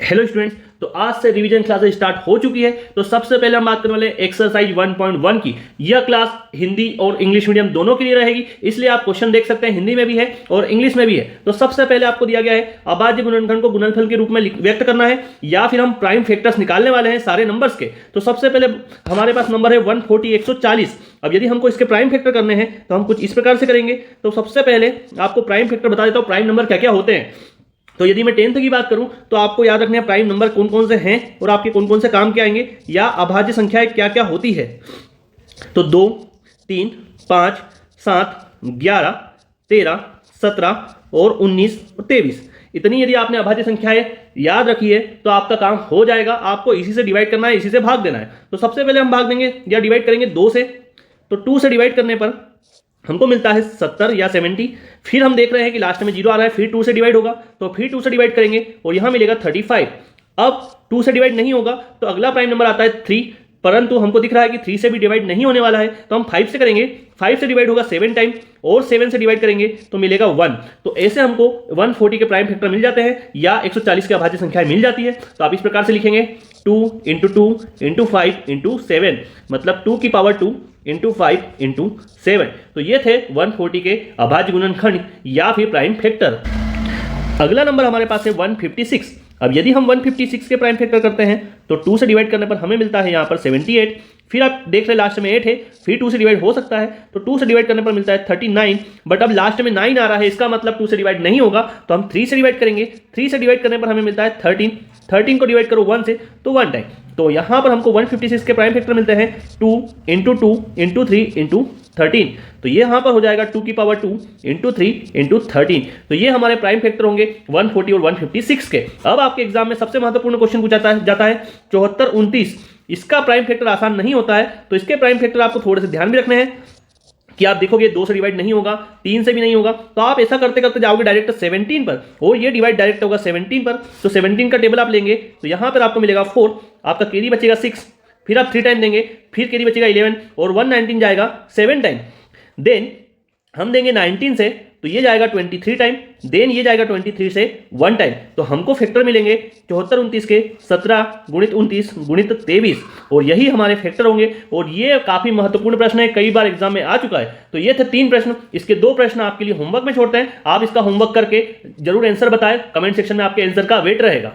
Hello students, तो आज से रिवीजन क्लासेस स्टार्ट हो चुकी है। तो सबसे पहले हम बात करने वाले एक्सरसाइज 1.1 की। यह क्लास हिंदी और इंग्लिश मीडियम दोनों के लिए रहेगी, इसलिए आप क्वेश्चन देख सकते हैं, हिंदी में भी है और इंग्लिश में भी है। तो सबसे पहले आपको दिया गया है अभाज्य गुणनखंड को गुणनफल के रूप में व्यक्त करना है, या फिर हम प्राइम फैक्टर्स निकालने वाले हैं सारे नंबर्स के। तो सबसे पहले हमारे पास नंबर है 140 140। अब यदि हमको इसके प्राइम फैक्टर करने हैं तो हम कुछ इस प्रकार से करेंगे। तो सबसे पहले आपको प्राइम फैक्टर बता देता हूं, प्राइम नंबर क्या क्या होते हैं। तो यदि मैं 10th की बात करूं तो आपको याद रखना है प्राइम नंबर कौन कौन से हैं और आपके कौन कौन से काम के आएंगे, या अभाज्य संख्याएं क्या क्या होती है। तो 2, 3, 5, 7, 11, 13, 17 और 19 और 23, इतनी यदि आपने अभाज्य संख्याएं याद रखी है तो आपका काम हो जाएगा। आपको इसी से डिवाइड करना है, इसी से भाग देना है। तो सबसे पहले हम भाग देंगे या डिवाइड करेंगे 2 से। तो 2 से डिवाइड करने पर हमको मिलता है 70 या 70। फिर हम देख रहे हैं कि लास्ट में 0 आ रहा है, फिर 2 से डिवाइड होगा, तो फिर 2 से डिवाइड करेंगे और यहां मिलेगा 35। अब 2 से डिवाइड नहीं होगा तो अगला प्राइम नंबर आता है 3, परंतु हमको दिख रहा है कि 3 से भी डिवाइड नहीं होने वाला है, तो हम 5 से करेंगे। 5 से डिवाइड होगा 7 टाइम और 7 से डिवाइड करेंगे तो मिलेगा 1। तो ऐसे हमको 140 के प्राइम फैक्टर मिल जाते हैं या 140 की अभाज्य संख्या मिल जाती है। तो आप इस प्रकार से लिखेंगे 2 × 2 × 5 × 7, मतलब 2 की पावर 2 × 5 × 7। तो ये थे 140 के अभाज्य गुणनखंड या फिर प्राइम फैक्टर। अगला नंबर हमारे पास है 156। अब यदि हम 156 के प्राइम फैक्टर करते हैं तो 2 से डिवाइड करने पर हमें मिलता है यहाँ पर 78। फिर आप देख रहे लास्ट में 8 है, फिर 2 से डिवाइड हो सकता है, तो 2 से डिवाइड करने पर मिलता है 39। बट अब लास्ट में 9 आ रहा है, इसका मतलब 2 से डिवाइड नहीं होगा, तो हम 3 से डिवाइड करेंगे। 3 से डिवाइड करने पर हमें मिलता है 13। 13 को डिवाइड करो 1 से तो 1 टाइम। तो यहाँ पर हमको 156 के प्राइम फैक्टर मिलते हैं 2 × 2 × 3 × 13। तो ये यहाँ पर हो जाएगा 2 की पावर 2 × 3 × 13। तो ये हमारे प्राइम फैक्टर होंगे 140 और 156 के। अब आपके एग्जाम में सबसे महत्वपूर्ण क्वेश्चन पूछा जाता है 74 29। इसका प्राइम फैक्टर आसान नहीं होता है, तो इसके प्राइम फैक्टर आपको थोड़े से ध्यान भी रखने हैं कि आप देखोगे 2 से डिवाइड नहीं होगा, 3 से भी नहीं होगा, तो आप ऐसा करते करते जाओगे डायरेक्ट 17 पर और ये डिवाइड डायरेक्ट होगा 17 पर। तो 17 का टेबल आप लेंगे तो यहां पर आपको मिलेगा 4, आपका कैरी बचेगा 6, फिर आप 3 टाइम देंगे, फिर कैरी बचेगा 11 और 119 जाएगा 7 टाइम। देन हम देंगे 19 से तो ये जाएगा 23 टाइम, देन ये जाएगा 23 से 1 टाइम। तो हमको फैक्टर मिलेंगे 74 29 के 17 × 29 × 23, और यही हमारे फैक्टर होंगे। और ये काफी महत्वपूर्ण प्रश्न है, कई बार एग्जाम में आ चुका है। तो ये थे 3 प्रश्न, इसके 2 प्रश्न आपके लिए होमवर्क में छोड़ते हैं। आप इसका होमवर्क करके जरूर आंसर बताएं, कमेंट सेक्शन में आपके आंसर का वेट रहेगा।